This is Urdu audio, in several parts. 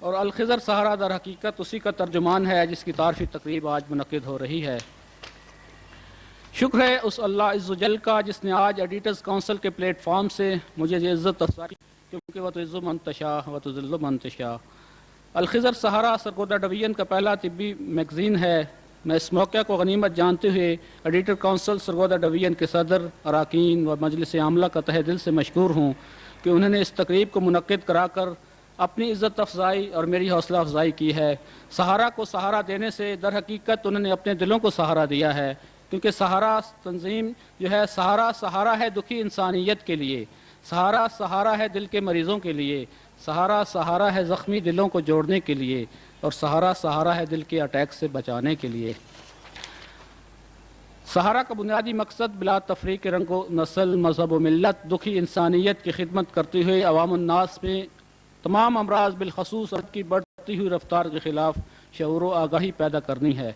اور الخضر سہارا در حقیقت اسی کا ترجمان ہے جس کی تعارفی تقریب آج منعقد ہو رہی ہے۔ شکر ہے اس اللہ عز و جل کا جس نے آج ایڈیٹرز کونسل کے پلیٹ فارم سے مجھے یہ عزت افزائی، کیونکہ وہ تعز من تشاء و تذل من تشاء۔ الخضر سہارا سرگودا ڈویژن کا پہلا طبی میگزین ہے۔ میں اس موقع کو غنیمت جانتے ہوئے ایڈیٹر کونسل سرگودا ڈویژن کے صدر، اراکین و مجلس عاملہ کا تہہ دل سے مشکور ہوں کہ انہوں نے اس تقریب کو منعقد کرا کر اپنی عزت افزائی اور میری حوصلہ افزائی کی ہے۔ سہارا کو سہارا دینے سے در حقیقت انہوں نے اپنے دلوں کو سہارا دیا ہے، کیونکہ سہارا تنظیم جو ہے سہارا ہے دکھی انسانیت کے لیے، سہارا ہے دل کے مریضوں کے لیے، سہارا ہے زخمی دلوں کو جوڑنے کے لیے، اور سہارا ہے دل کے اٹیک سے بچانے کے لیے۔ سہارا کا بنیادی مقصد بلا تفریق رنگ و نسل، مذہب و ملت دکھی انسانیت کی خدمت کرتے ہوئے عوام الناس میں تمام امراض بالخصوص عدد کی بڑھتی ہوئی رفتار کے خلاف شعور و آگاہی پیدا کرنی ہے۔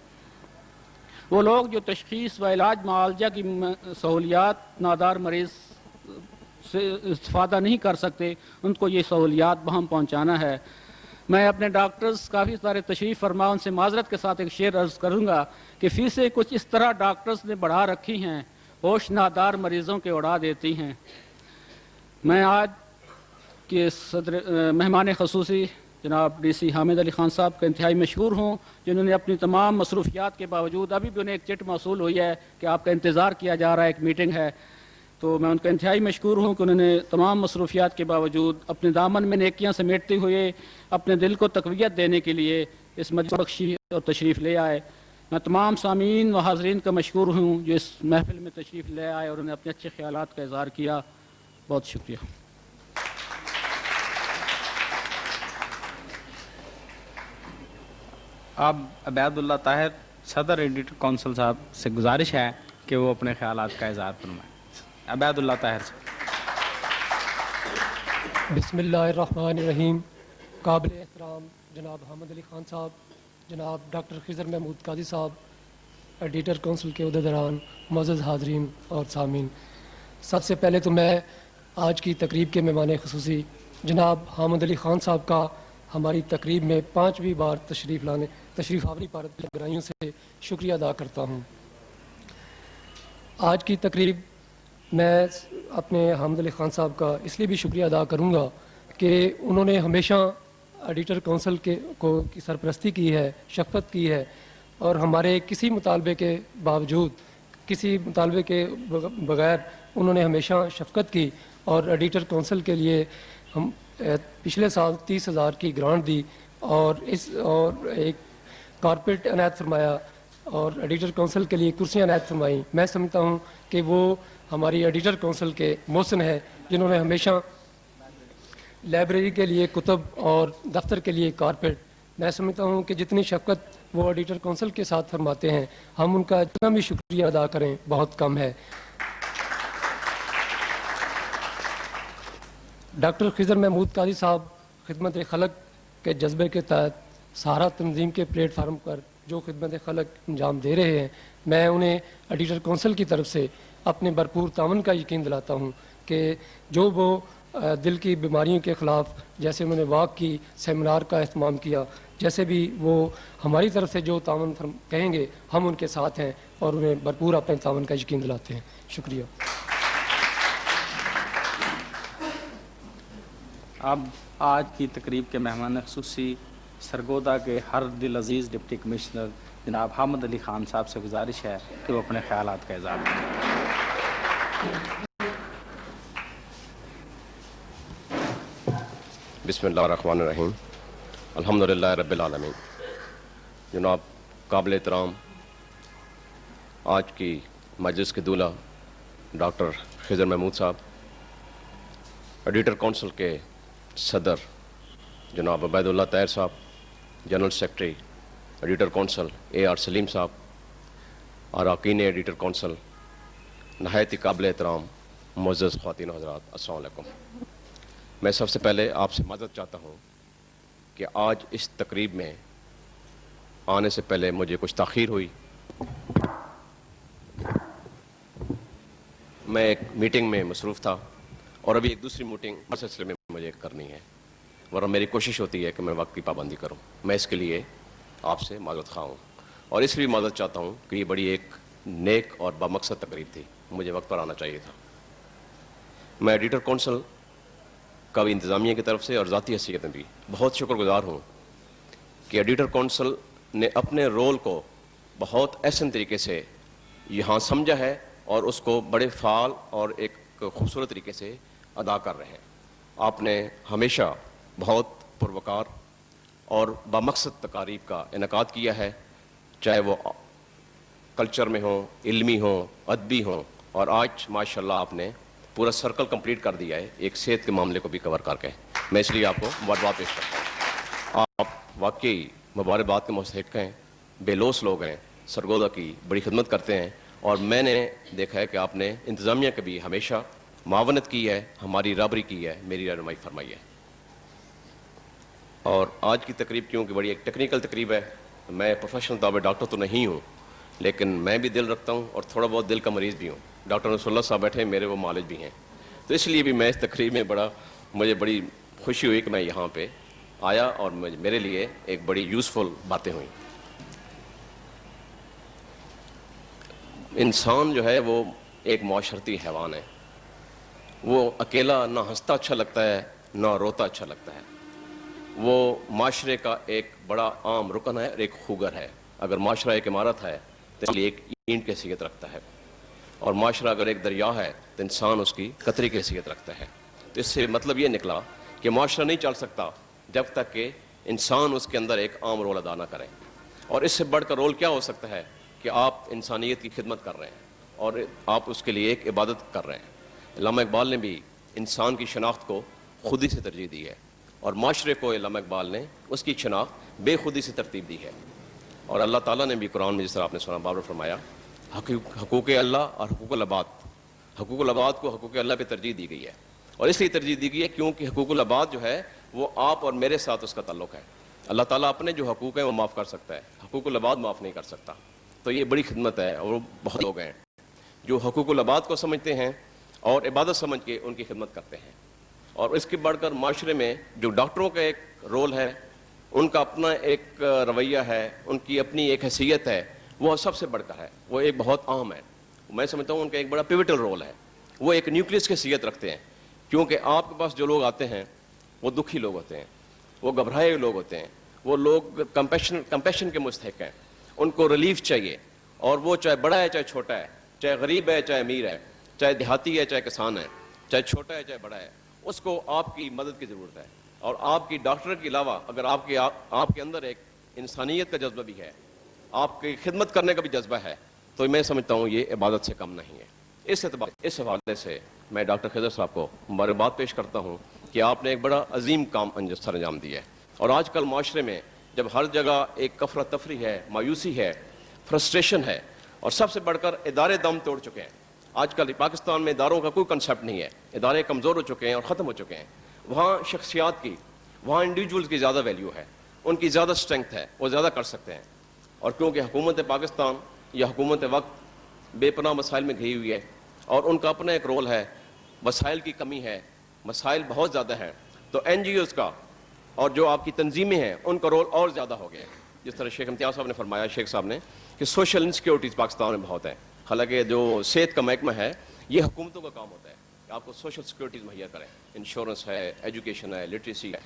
وہ لوگ جو تشخیص و علاج معالجہ کی سہولیات نادار مریض سے استفادہ نہیں کر سکتے، ان کو یہ سہولیات بہم پہنچانا ہے۔ میں اپنے ڈاکٹرز کافی سارے تشریف فرما ان سے معذرت کے ساتھ ایک شعر عرض کروں گا کہ فیسیں کچھ اس طرح ڈاکٹرز نے بڑھا رکھی ہیں، ہوش نادار مریضوں کے اڑا دیتی ہیں۔ میں آج کے مہمان خصوصی جناب ڈی سی حامد علی خان صاحب کا انتہائی مشکور ہوں، جنہوں نے اپنی تمام مصروفیات کے باوجود ابھی بھی انہیں ایک چٹ موصول ہوئی ہے کہ آپ کا انتظار کیا جا رہا ہے، ایک میٹنگ ہے، تو میں ان کا انتہائی مشکور ہوں کہ انہوں نے تمام مصروفیات کے باوجود اپنے دامن میں نیکیاں سمیٹتے ہوئے اپنے دل کو تقویت دینے کے لیے اس مجلس بخشی اور تشریف لے آئے۔ میں تمام سامعین و حاضرین کا مشکور ہوں جو اس محفل میں تشریف لے آئے اور انہیں اپنے اچھے خیالات کا اظہار کیا۔ بہت شکریہ۔ اب عبید اللہ طاہر صدر ایڈیٹر کونسل صاحب سے گزارش ہے کہ وہ اپنے خیالات کا اظہار فرمائیں۔ عبید اللہ طاہر صاحب۔ بسم اللہ الرحمن الرحیم۔ قابل احترام جناب حامد علی خان صاحب، جناب ڈاکٹر خضر محمود قاضی صاحب، ایڈیٹر کونسل کے عہدیداران، معزز حاضرین اور سامعین، سب سے پہلے تو میں آج کی تقریب کے مہمان خصوصی جناب حامد علی خان صاحب کا ہماری تقریب میں 5ویں بار تشریف آوری پر گہرائیوں سے شکریہ ادا کرتا ہوں۔ آج کی تقریب میں اپنے حامد علی خان صاحب کا اس لیے بھی شکریہ ادا کروں گا کہ انہوں نے ہمیشہ ایڈیٹر کونسل کی سرپرستی کی ہے، شفقت کی ہے، اور ہمارے کسی مطالبے کے باوجود، کسی مطالبے کے بغیر انہوں نے ہمیشہ شفقت کی، اور ایڈیٹر کونسل کے لیے ہم پچھلے سال 30,000 کی گرانٹ دی اور ایک کارپیٹ عنایت فرمایا اور ایڈیٹر کونسل کے لیے کرسیاں عنایت فرمائیں۔ میں سمجھتا ہوں کہ وہ ہماری ایڈیٹر کونسل کے محسن ہیں، جنہوں نے ہمیشہ لائبریری کے لیے کتب اور دفتر کے لیے کارپیٹ، میں سمجھتا ہوں کہ جتنی شفقت وہ ایڈیٹر کونسل کے ساتھ فرماتے ہیں، ہم ان کا جتنا بھی شکریہ ادا کریں بہت کم ہے۔ ڈاکٹر خضر محمود قاضی صاحب خدمت خلق کے جذبے کے تحت سہارا تنظیم کے پلیٹ فارم پر جو خدمت خلق انجام دے رہے ہیں، میں انہیں ایڈیٹر کونسل کی طرف سے اپنے بھرپور تعاون کا یقین دلاتا ہوں کہ جو وہ دل کی بیماریوں کے خلاف، جیسے انہوں نے واک کی، سیمینار کا اہتمام کیا، جیسے بھی وہ ہماری طرف سے جو تعاون کہیں گے ہم ان کے ساتھ ہیں اور انہیں بھرپور اپنے تعاون کا یقین دلاتے ہیں۔ شکریہ۔ اب آج کی تقریب کے مہمان خصوصی سرگودا کے ہر دل عزیز ڈپٹی کمشنر جناب حامد علی خان صاحب سے گزارش ہے کہ وہ اپنے خیالات کا اظہار کریں۔ بسم اللہ الرحمن الرحیم۔ الحمدللہ رب العالمین۔ جناب قابل احترام آج کی مجلس کے دولہ ڈاکٹر خضر محمود صاحب، ایڈیٹر کونسل کے صدر جناب عبید اللہ طاہر صاحب، general secretary editor council AR سلیم صاحب، اراکین ایڈیٹر کونسل، نہایت ہی قابل احترام معزز خواتین و حضرات، السلام علیکم۔ میں سب سے پہلے آپ سے معذرت چاہتا ہوں کہ آج اس تقریب میں آنے سے پہلے مجھے کچھ تاخیر ہوئی۔ میں ایک میٹنگ میں مصروف تھا اور ابھی ایک دوسری میٹنگ اس سلسلے میں مجھے کرنی ہے، ورنہ میری کوشش ہوتی ہے کہ میں وقت کی پابندی کروں. میں اس کے لیے آپ سے معذرت خواہ ہوں اور اس لیے معذرت چاہتا ہوں کہ یہ بڑی ایک نیک اور بامقصد تقریب تھی, مجھے وقت پر آنا چاہیے تھا. میں ایڈیٹر کونسل کا بھی انتظامیہ کی طرف سے اور ذاتی حیثیت میں بھی بہت شکر گزار ہوں کہ ایڈیٹر کونسل نے اپنے رول کو بہت احسن طریقے سے یہاں سمجھا ہے اور اس کو بڑے فعال اور ایک خوبصورت طریقے سے ادا کر رہے ہیں. آپ نے ہمیشہ بہت پروقار اور بامقصد تقاریب کا انعقاد کیا ہے, چاہے وہ کلچر میں ہوں, علمی ہوں, ادبی ہوں, اور آج ماشاءاللہ آپ نے پورا سرکل کمپلیٹ کر دیا ہے ایک صحت کے معاملے کو بھی کور کر کے. میں اس لیے آپ کو مبارکباد پیش کرتا ہوں. آپ واقعی مبارکباد کے مستحق ہیں, بے لوث لوگ ہیں, سرگودا کی بڑی خدمت کرتے ہیں, اور میں نے دیکھا ہے کہ آپ نے انتظامیہ کے بھی ہمیشہ معاونت کی ہے, ہماری رہبری کی ہے, میری رہنمائی فرمائی ہے. اور آج کی تقریب کیونکہ بڑی ایک ٹیکنیکل تقریب ہے, میں پروفیشنل طور پہ ڈاکٹر تو نہیں ہوں, لیکن میں بھی دل رکھتا ہوں اور تھوڑا بہت دل کا مریض بھی ہوں. ڈاکٹر رسول اللہ صاحب بیٹھے ہیں, میرے وہ معالج بھی ہیں, تو اس لیے بھی میں اس تقریب میں مجھے بڑی خوشی ہوئی کہ میں یہاں پہ آیا اور میرے لیے ایک بڑی یوزفل باتیں ہوئیں. انسان جو ہے وہ ایک معاشرتی حیوان ہے. وہ اکیلا نہ ہنستا اچھا لگتا ہے نہ روتا اچھا لگتا ہے. وہ معاشرے کا ایک بڑا عام رکن ہے اور ایک خوگر ہے. اگر معاشرہ ایک عمارت ہے تو اس لیے ایک اینٹ کی حیثیت رکھتا ہے, اور معاشرہ اگر ایک دریا ہے تو انسان اس کی قطرے کی حیثیت رکھتا ہے. تو اس سے مطلب یہ نکلا کہ معاشرہ نہیں چل سکتا جب تک کہ انسان اس کے اندر ایک عام رول ادا نہ کرے. اور اس سے بڑھ کر رول کیا ہو سکتا ہے کہ آپ انسانیت کی خدمت کر رہے ہیں اور آپ اس کے لیے ایک عبادت کر رہے ہیں. علامہ اقبال نے بھی انسان کی شناخت کو خودی سے ترجیح دی ہے, اور معاشرے کو علامہ اقبال نے اس کی شناخت بے خودی سے ترتیب دی ہے. اور اللہ تعالیٰ نے بھی قرآن میں جس طرح آپ نے سنا باب فرمایا, حقوق اللہ اور حقوق العباد, حقوق العباد کو حقوق اللہ پہ ترجیح دی گئی ہے. اور اس لیے ترجیح دی گئی ہے کیونکہ حقوق العباد جو ہے وہ آپ اور میرے ساتھ اس کا تعلق ہے. اللہ تعالیٰ اپنے جو حقوق ہیں وہ معاف کر سکتا ہے, حقوق العباد معاف نہیں کر سکتا. تو یہ بڑی خدمت ہے, اور بہت لوگ ہیں جو حقوق العباد کو سمجھتے ہیں اور عبادت سمجھ کے ان کی خدمت کرتے ہیں. اور اس کے بڑھ کر معاشرے میں جو ڈاکٹروں کا ایک رول ہے, ان کا اپنا ایک رویہ ہے, ان کی اپنی ایک حیثیت ہے, وہ سب سے بڑھ کر ہے, وہ ایک بہت اہم ہے. میں سمجھتا ہوں ان کا ایک بڑا پیوٹل رول ہے. وہ ایک نیوکلیس کی حیثیت رکھتے ہیں, کیونکہ آپ کے پاس جو لوگ آتے ہیں وہ دکھی لوگ ہوتے ہیں, وہ گھبرائے ہوئے لوگ ہوتے ہیں, وہ لوگ کمپیشن کے مستحق ہیں, ان کو ریلیف چاہیے. اور وہ چاہے بڑا ہے چاہے چھوٹا ہے, چاہے غریب ہے چاہے امیر ہے, چاہے دیہاتی ہے چاہے کسان ہے, چاہے چھوٹا ہے چاہے بڑا ہے, اس کو آپ کی مدد کی ضرورت ہے. اور آپ کی ڈاکٹر کے علاوہ اگر آپ کے اندر ایک انسانیت کا جذبہ بھی ہے, آپ کی خدمت کرنے کا بھی جذبہ ہے, تو میں سمجھتا ہوں یہ عبادت سے کم نہیں ہے. اس حوالے سے میں ڈاکٹر خضر صاحب کو مبارکباد پیش کرتا ہوں کہ آپ نے ایک بڑا عظیم کام سر انجام دیا ہے. اور آج کل معاشرے میں جب ہر جگہ ایک کفر تفری ہے, مایوسی ہے, فرسٹریشن ہے, اور سب سے بڑھ کر ادارے دم توڑ چکے ہیں. آج کل پاکستان میں اداروں کا کوئی کنسیپٹ نہیں ہے, ادارے کمزور ہو چکے ہیں اور ختم ہو چکے ہیں. وہاں شخصیات کی, وہاں انڈیویجولز کی زیادہ ویلیو ہے, ان کی زیادہ اسٹرینگتھ ہے, وہ زیادہ کر سکتے ہیں. اور کیونکہ حکومت پاکستان یا حکومت وقت بے پناہ مسائل میں گھری ہوئی ہے, اور ان کا اپنا ایک رول ہے, وسائل کی کمی ہے, مسائل بہت زیادہ ہیں, تو این جی اوز کا اور جو آپ کی تنظیمیں ہیں ان کا رول اور زیادہ ہو گیا ہے. جس طرح شیخ امتیاز صاحب نے فرمایا, شیخ صاحب نے, کہ سوشل انسیکیورٹیز پاکستان میں بہت ہیں. حالانکہ جو صحت کا محکمہ ہے یہ حکومتوں کا کام ہوتا ہے کہ آپ کو سوشل سیکورٹیز مہیا کریں, انشورنس ہے, ایجوکیشن ہے, لٹریسی ہے,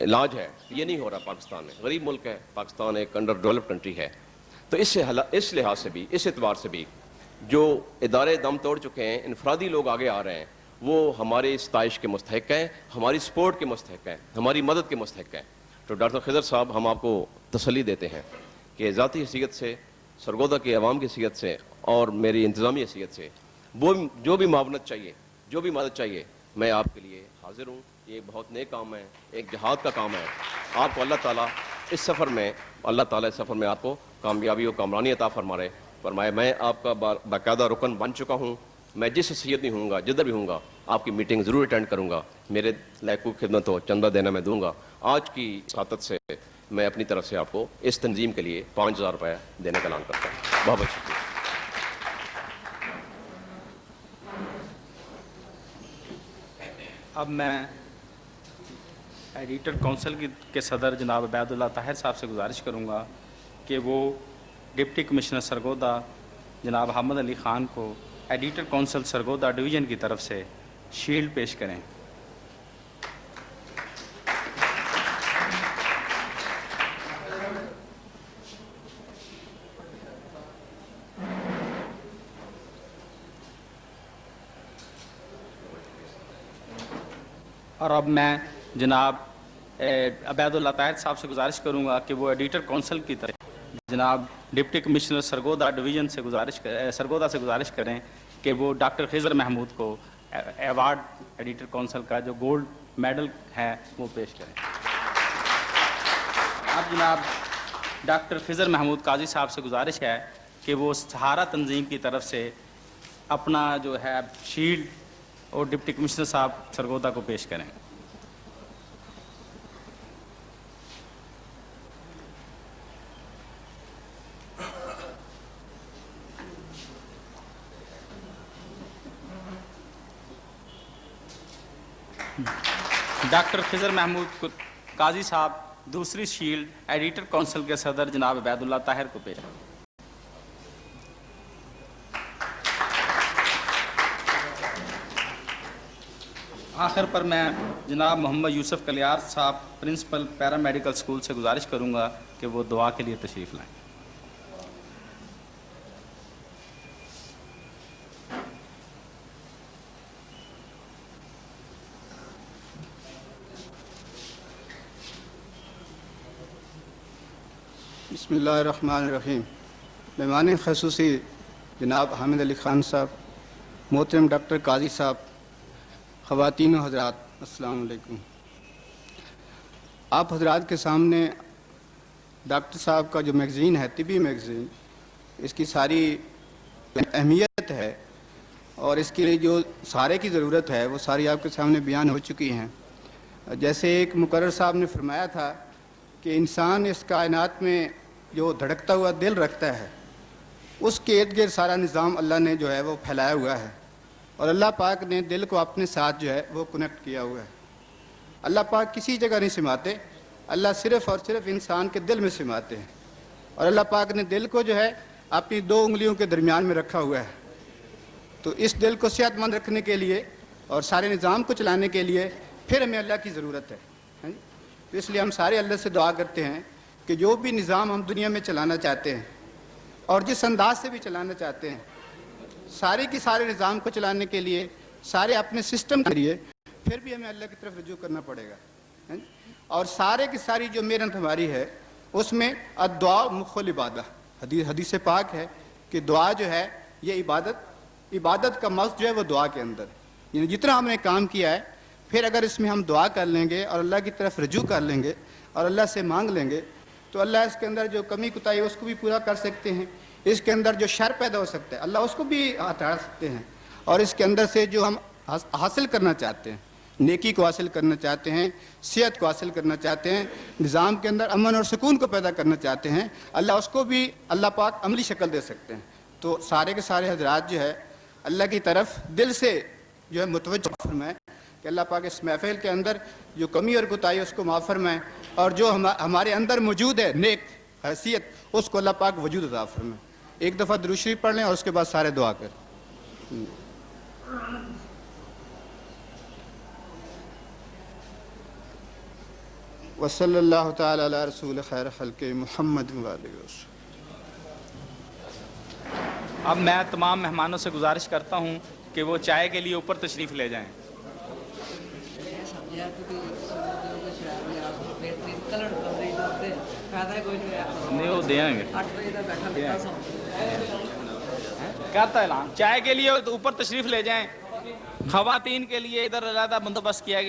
علاج ہے. یہ نہیں ہو رہا پاکستان میں. غریب ملک ہے پاکستان, ایک انڈر ڈیولپ کنٹری ہے. تو اس لحاظ سے بھی, اس اعتبار سے بھی جو ادارے دم توڑ چکے ہیں, انفرادی لوگ آگے آ رہے ہیں, وہ ہماری ستائش کے مستحق ہیں, ہماری سپورٹ کے مستحق ہیں, ہماری مدد کے مستحق ہیں. تو ڈاکٹر خضر صاحب, ہم آپ کو تسلی دیتے ہیں کہ ذاتی حیثیت سے, سرگودا کے عوام کی حیثیت سے اور میری انتظامی حیثیت سے وہ جو بھی معاونت چاہیے, جو بھی مدد چاہیے, میں آپ کے لیے حاضر ہوں. یہ بہت نیک کام ہے, ایک جہاد کا کام ہے. آپ کو اللہ تعالیٰ اس سفر میں آپ کو کامیابی و کامرانی عطا فرمائے. میں آپ کا باقاعدہ رکن بن چکا ہوں. میں جس حیثیت میں ہوں گا, جدھر بھی ہوں گا, آپ کی میٹنگ ضرور اٹینڈ کروں گا. میرے لائق خدمت ہو, چندہ دینا میں دوں گا. آج کی سعادت سے میں اپنی طرف سے آپ کو اس تنظیم کے لیے 5000 روپے دینے کا اعلان کرتا ہوں. بہت بہت شکریہ. اب میں ایڈیٹر کونسل کے صدر جناب عبید طاہر صاحب سے گزارش کروں گا کہ وہ ڈپٹی کمشنر سرگودا جناب حامد علی خان کو ایڈیٹر کونسل سرگودا ڈویژن کی طرف سے شیلڈ پیش کریں۔ اور اب میں جناب عبید طاہر صاحب سے گزارش کروں گا کہ وہ ایڈیٹر کونسل کی طرف جناب ڈپٹی کمشنر سرگودا ڈویژن سے سرگودا سے گزارش کریں کہ وہ ڈاکٹر خضر محمود کو ایوارڈ ایڈیٹر کونسل کا جو گولڈ میڈل ہے وہ پیش کریں۔ اب جناب ڈاکٹر خضر محمود قاضی صاحب سے گزارش ہے کہ وہ سہارا تنظیم کی طرف سے اپنا جو ہے شیلڈ اور ڈپٹی کمشنر صاحب سرگودا کو پیش کریں۔ ڈاکٹر خضر محمود قاضی صاحب دوسری شیلڈ ایڈیٹر کونسل کے صدر جناب عبید طاہر کو پیش کریں۔ آخر پر میں جناب محمد یوسف کلیار صاحب پرنسپل پیرا میڈیکل اسکول سے گزارش کروں گا کہ وہ دعا کے لیے تشریف لائیں۔ بسم اللہ الرحمن الرحیم۔ مہمان خصوصی جناب حامد علی خان صاحب، محترم ڈاکٹر قاضی صاحب، خواتین و حضرات، السلام علیکم۔ آپ حضرات کے سامنے ڈاکٹر صاحب کا جو میگزین ہے، طبی میگزین، اس کی ساری اہمیت ہے اور اس کے لیے جو سہارے کی ضرورت ہے وہ ساری آپ کے سامنے بیان ہو چکی ہیں۔ جیسے ایک مقرر صاحب نے فرمایا تھا کہ انسان اس کائنات میں جو دھڑکتا ہوا دل رکھتا ہے، اس کے ارد گرد سارا نظام اللہ نے جو ہے وہ پھیلایا ہوا ہے، اور اللہ پاک نے دل کو اپنے ساتھ جو ہے وہ کنیکٹ کیا ہوا ہے۔ اللہ پاک کسی جگہ نہیں سماتے، اللہ صرف اور صرف انسان کے دل میں سماتے ہیں، اور اللہ پاک نے دل کو جو ہے اپنی 2 انگلیوں کے درمیان میں رکھا ہوا ہے۔ تو اس دل کو صحت مند رکھنے کے لیے اور سارے نظام کو چلانے کے لیے پھر ہمیں اللہ کی ضرورت ہے۔ تو اس لیے ہم سارے اللہ سے دعا کرتے ہیں کہ جو بھی نظام ہم دنیا میں چلانا چاہتے ہیں اور جس انداز سے بھی چلانا چاہتے ہیں، سارے کی سارے نظام کو چلانے کے لیے، سارے اپنے سسٹم کے لیے پھر بھی ہمیں اللہ کی طرف رجوع کرنا پڑے گا۔ اور سارے کی ساری جو محنت ہماری ہے اس میں الدعاء مخ العبادہ، حدیث پاک ہے کہ دعا جو ہے یہ عبادت کا مقصد جو ہے وہ دعا کے اندر، یعنی جتنا ہم نے کام کیا ہے پھر اگر اس میں ہم دعا کر لیں گے اور اللہ کی طرف رجوع کر لیں گے اور اللہ سے مانگ لیں گے تو اللہ اس کے اندر جو کمی کوتاہی ہے اس کو بھی پورا کر سکتے ہیں، اس کے اندر جو شر پیدا ہو سکتا ہے اللہ اس کو بھی ہٹا سکتے ہیں، اور اس کے اندر سے جو ہم حاصل کرنا چاہتے ہیں، نیکی کو حاصل کرنا چاہتے ہیں، صحت کو حاصل کرنا چاہتے ہیں، نظام کے اندر امن اور سکون کو پیدا کرنا چاہتے ہیں، اللہ اس کو بھی اللہ پاک عملی شکل دے سکتے ہیں۔ تو سارے کے سارے حضرات جو ہے اللہ کی طرف دل سے جو ہے متوجہ فرمائیں کہ اللہ پاک اس محفل کے اندر جو کمی اور کوتاہی ہے اس کو معاف فرمائیں، اور جو ہمارے اندر موجود ہے نیک حیثیت اس کو اللہ پاک وجود عطا فرمائیں۔ ایک دفعہ درود شریف پڑھ لیں اور اس کے بعد سارے دعا کریں۔ وصلی اللہ تعالی علی رسول خیر خلق محمد وآلہ وسلم۔ اب میں تمام مہمانوں سے گزارش کرتا ہوں کہ وہ چائے کے لیے اوپر تشریف لے جائیں۔ نہیں وہ دیں گے، کرتا اعلان چائے کے لیے اوپر تشریف لے جائیں۔ خواتین کے لیے ادھر علیحدہ بندوبست کیا گیا۔